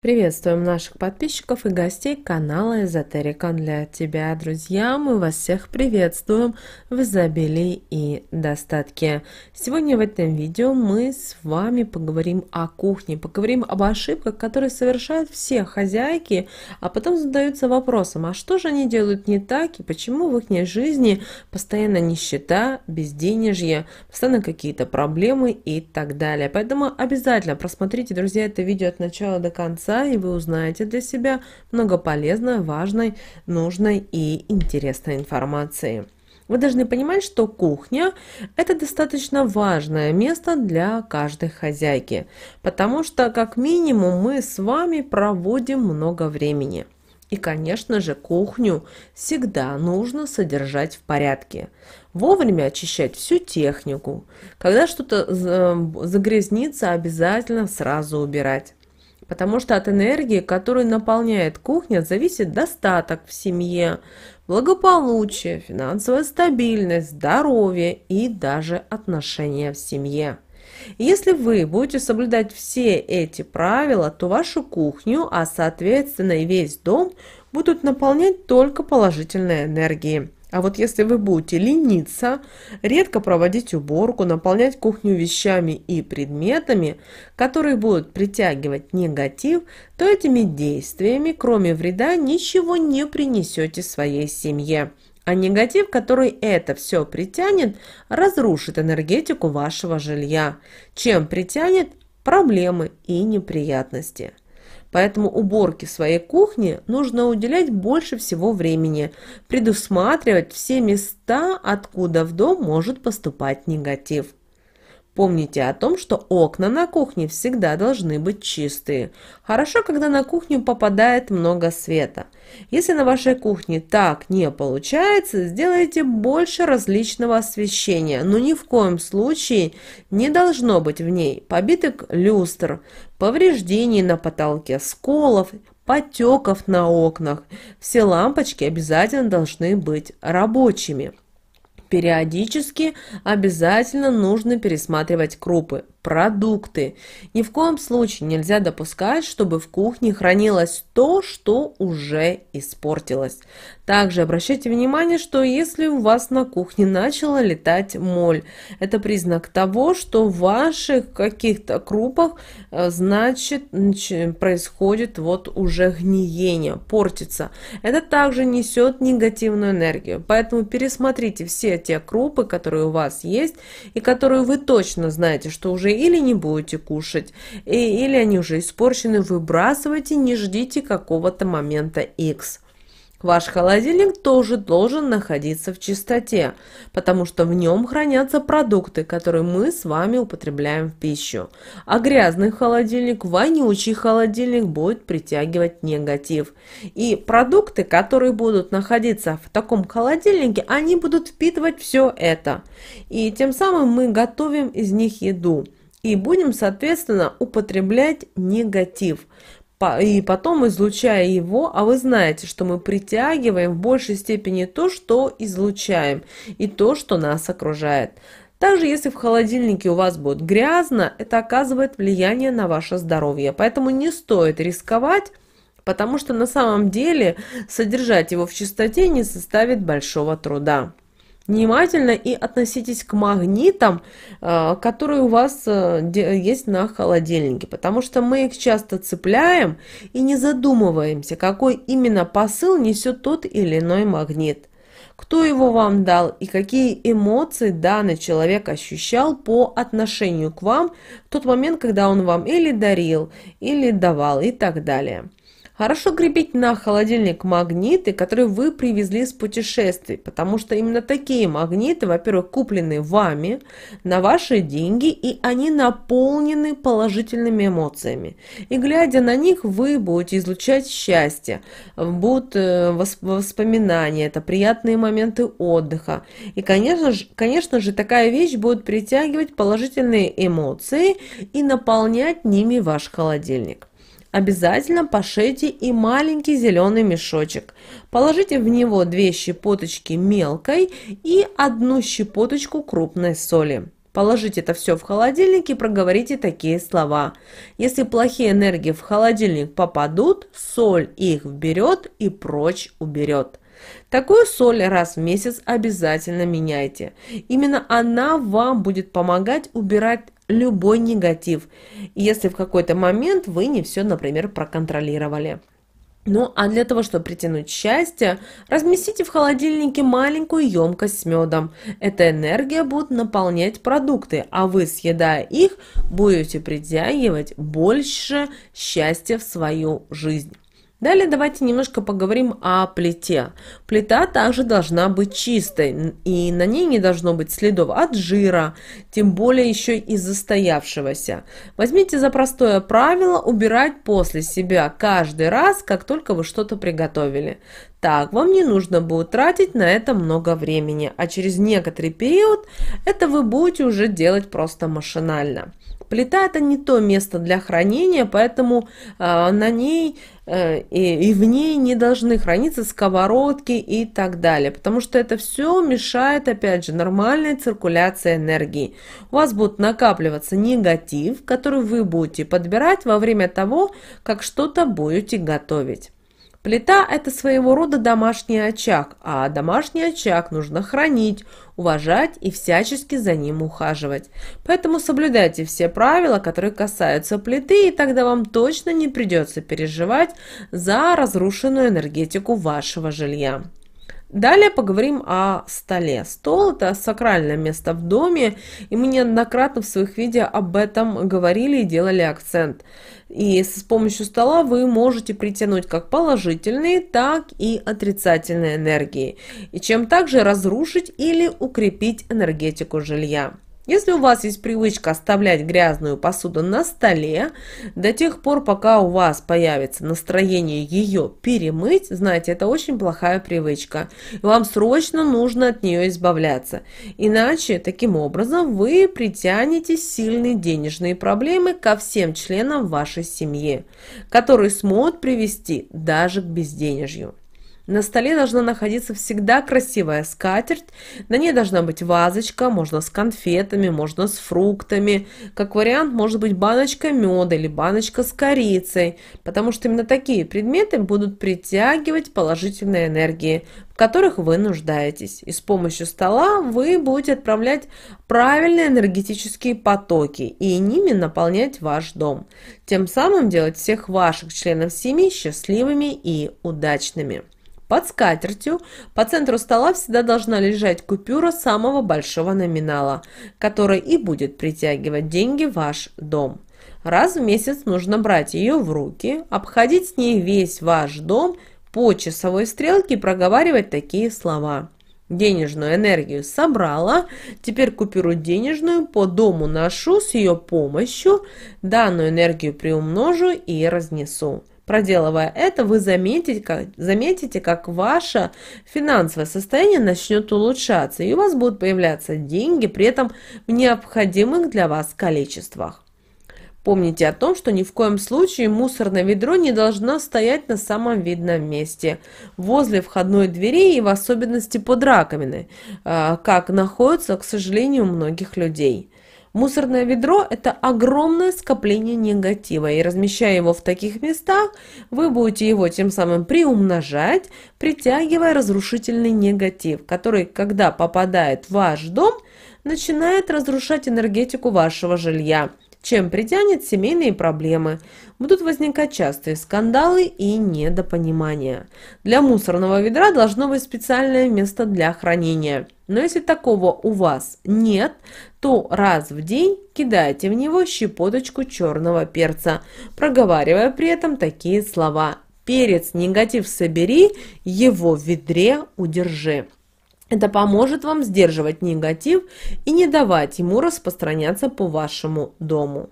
Приветствуем наших подписчиков и гостей канала Эзотерика для тебя, друзья. Мы вас всех приветствуем в изобилии и достатке. Сегодня в этом видео мы с вами поговорим о кухне, поговорим об ошибках, которые совершают все хозяйки, а потом задаются вопросом, а что же они делают не так и почему в их жизни постоянно нищета, безденежье, постоянно какие-то проблемы и так далее. Поэтому обязательно просмотрите, друзья, это видео от начала до конца, и вы узнаете для себя много полезной, важной, нужной и интересной информации. Вы должны понимать, что кухня – это достаточно важное место для каждой хозяйки, потому что, как минимум, мы с вами проводим много времени. И, конечно же, кухню всегда нужно содержать в порядке. Вовремя очищать всю технику. Когда что-то загрязнится, обязательно сразу убирать. Потому что от энергии, которую наполняет кухня, зависит достаток в семье, благополучие, финансовая стабильность, здоровье и даже отношения в семье. И если вы будете соблюдать все эти правила, то вашу кухню, а соответственно и весь дом, будут наполнять только положительные энергии. А вот если вы будете лениться, редко проводить уборку, наполнять кухню вещами и предметами, которые будут притягивать негатив, то этими действиями, кроме вреда, ничего не принесете своей семье. А негатив, который это все притянет, разрушит энергетику вашего жилья, чем притянет проблемы и неприятности. Поэтому уборке своей кухни нужно уделять больше всего времени, предусматривать все места, откуда в дом может поступать негатив. Помните о том, что окна на кухне всегда должны быть чистые. Хорошо, когда на кухню попадает много света. Если на вашей кухне так не получается, сделайте больше различного освещения, но ни в коем случае не должно быть в ней побитых люстр, повреждений на потолке, сколов, потеков на окнах. Все лампочки обязательно должны быть рабочими. Периодически обязательно нужно пересматривать крупы, продукты. Ни в коем случае нельзя допускать, чтобы в кухне хранилось то, что уже испортилось. Также обращайте внимание, что если у вас на кухне начала летать моль, это признак того, что в ваших каких-то крупах, значит, происходит вот уже гниение, портится. Это также несет негативную энергию. Поэтому пересмотрите все те крупы, которые у вас есть, и которые вы точно знаете, что уже или не будете кушать, или они уже испорчены, выбрасывайте, не ждите какого-то момента X. Ваш холодильник тоже должен находиться в чистоте, потому что в нем хранятся продукты, которые мы с вами употребляем в пищу. А грязный холодильник, вонючий холодильник будет притягивать негатив. И продукты, которые будут находиться в таком холодильнике, они будут впитывать все это. И тем самым мы готовим из них еду. И будем, соответственно, употреблять негатив. И потом, излучая его, а вы знаете, что мы притягиваем в большей степени то, что излучаем, и то, что нас окружает. Также, если в холодильнике у вас будет грязно, это оказывает влияние на ваше здоровье. Поэтому не стоит рисковать, потому что на самом деле содержать его в чистоте не составит большого труда. Внимательно и относитесь к магнитам, которые у вас есть на холодильнике, потому что мы их часто цепляем и не задумываемся, какой именно посыл несет тот или иной магнит. Кто его вам дал и какие эмоции данный человек ощущал по отношению к вам в тот момент, когда он вам или дарил, или давал и так далее. Хорошо крепить на холодильник магниты, которые вы привезли с путешествий, потому что именно такие магниты, во-первых, куплены вами на ваши деньги, и они наполнены положительными эмоциями. И глядя на них, вы будете излучать счастье, будут воспоминания, это приятные моменты отдыха. И, конечно же, такая вещь будет притягивать положительные эмоции и наполнять ними ваш холодильник. Обязательно пошейте и маленький зеленый мешочек. Положите в него 2 щепоточки мелкой и 1 щепоточку крупной соли. Положите это все в холодильник и проговорите такие слова. Если плохие энергии в холодильник попадут, соль их вберет и прочь уберет. Такую соль раз в месяц обязательно меняйте. Именно она вам будет помогать убирать любой негатив, если в какой-то момент вы не все, например, проконтролировали. Ну, а для того, чтобы притянуть счастье, разместите в холодильнике маленькую емкость с медом. Эта энергия будет наполнять продукты, а вы, съедая их, будете притягивать больше счастья в свою жизнь. Далее давайте немножко поговорим о плите. Плита также должна быть чистой, и на ней не должно быть следов от жира, тем более еще и застоявшегося. Возьмите за простое правило убирать после себя каждый раз, как только вы что-то приготовили. Так, вам не нужно будет тратить на это много времени, а через некоторый период это вы будете уже делать просто машинально. Плита – это не то место для хранения, поэтому на ней и в ней не должны храниться сковородки и так далее, потому что это все мешает, опять же, нормальной циркуляции энергии. У вас будет накапливаться негатив, который вы будете подбирать во время того, как что-то будете готовить. Плита – это своего рода домашний очаг, а домашний очаг нужно хранить, уважать и всячески за ним ухаживать. Поэтому соблюдайте все правила, которые касаются плиты, и тогда вам точно не придется переживать за разрушенную энергетику вашего жилья. Далее поговорим о столе. Стол – это сакральное место в доме, и мы неоднократно в своих видео об этом говорили и делали акцент. И с помощью стола вы можете притянуть как положительные, так и отрицательные энергии, и чем также разрушить или укрепить энергетику жилья. Если у вас есть привычка оставлять грязную посуду на столе, до тех пор, пока у вас появится настроение ее перемыть, знаете, это очень плохая привычка. Вам срочно нужно от нее избавляться. Иначе, таким образом, вы притянете сильные денежные проблемы ко всем членам вашей семьи, которые смогут привести даже к безденежью. На столе должна находиться всегда красивая скатерть, на ней должна быть вазочка, можно с конфетами, можно с фруктами. Как вариант, может быть баночка меда или баночка с корицей, потому что именно такие предметы будут притягивать положительные энергии, в которых вы нуждаетесь. И с помощью стола вы будете отправлять правильные энергетические потоки и ними наполнять ваш дом. Тем самым делать всех ваших членов семьи счастливыми и удачными. Под скатертью по центру стола всегда должна лежать купюра самого большого номинала, которая и будет притягивать деньги в ваш дом. Раз в месяц нужно брать ее в руки, обходить с ней весь ваш дом по часовой стрелке и проговаривать такие слова. Денежную энергию собрала, теперь купюру денежную по дому ношу, с ее помощью данную энергию приумножу и разнесу. Проделывая это, вы заметите, как ваше финансовое состояние начнет улучшаться, и у вас будут появляться деньги, при этом в необходимых для вас количествах. Помните о том, что ни в коем случае мусорное ведро не должно стоять на самом видном месте, возле входной двери и в особенности под раковиной, как находится, к сожалению, у многих людей. Мусорное ведро – это огромное скопление негатива, и размещая его в таких местах, вы будете его тем самым приумножать, притягивая разрушительный негатив, который, когда попадает в ваш дом, начинает разрушать энергетику вашего жилья, чем притянет семейные проблемы. Будут возникать частые скандалы и недопонимания. Для мусорного ведра должно быть специальное место для хранения. Но если такого у вас нет, то раз в день кидайте в него щепоточку черного перца, проговаривая при этом такие слова: «Перец негатив собери, его в ведре удержи». Это поможет вам сдерживать негатив и не давать ему распространяться по вашему дому.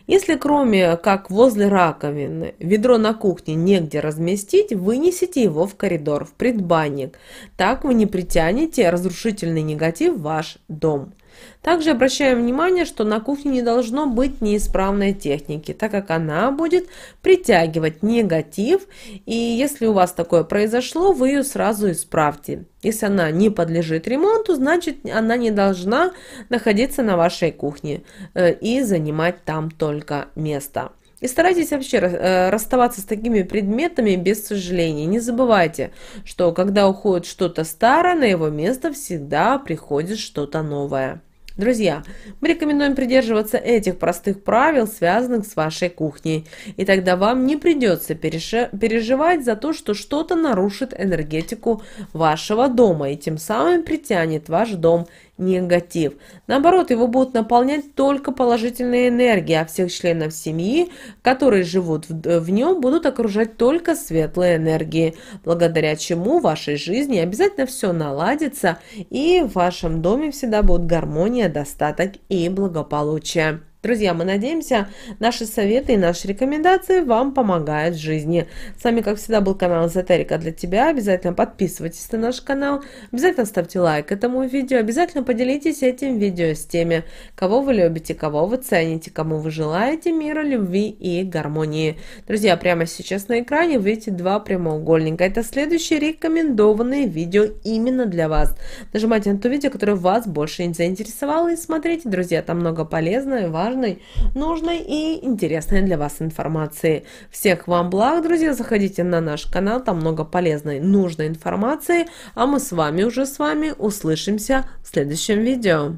Если кроме как возле раковины ведро на кухне негде разместить, вынесите его в коридор, в предбанник. Так вы не притянете разрушительный негатив в ваш дом. Также обращаем внимание, что на кухне не должно быть неисправной техники, так как она будет притягивать негатив, и если у вас такое произошло, вы ее сразу исправьте. Если она не подлежит ремонту, значит она не должна находиться на вашей кухне и занимать там только место. И старайтесь вообще расставаться с такими предметами без сожаления. Не забывайте, что когда уходит что-то старое, на его место всегда приходит что-то новое. Друзья, мы рекомендуем придерживаться этих простых правил, связанных с вашей кухней. И тогда вам не придется переживать за то, что что-то нарушит энергетику вашего дома и тем самым притянет ваш дом негатив. Наоборот, его будут наполнять только положительные энергии, а всех членов семьи, которые живут в нем, будут окружать только светлые энергии, благодаря чему в вашей жизни обязательно все наладится, и в вашем доме всегда будет гармония, достаток и благополучие. Друзья, мы надеемся, наши советы и наши рекомендации вам помогают в жизни. С вами, как всегда, был канал Эзотерика для тебя. Обязательно подписывайтесь на наш канал, обязательно ставьте лайк этому видео, обязательно поделитесь этим видео с теми, кого вы любите, кого вы цените, кому вы желаете мира, любви и гармонии. Друзья, прямо сейчас на экране вы видите два прямоугольника. Это следующие рекомендованные видео именно для вас. Нажимайте на то видео, которое вас больше заинтересовало, и смотрите, друзья, там много полезного и важного, нужной и интересной для вас информации. Всех вам благ, друзья, заходите на наш канал, там много полезной, нужной информации, а мы с вами услышимся в следующем видео.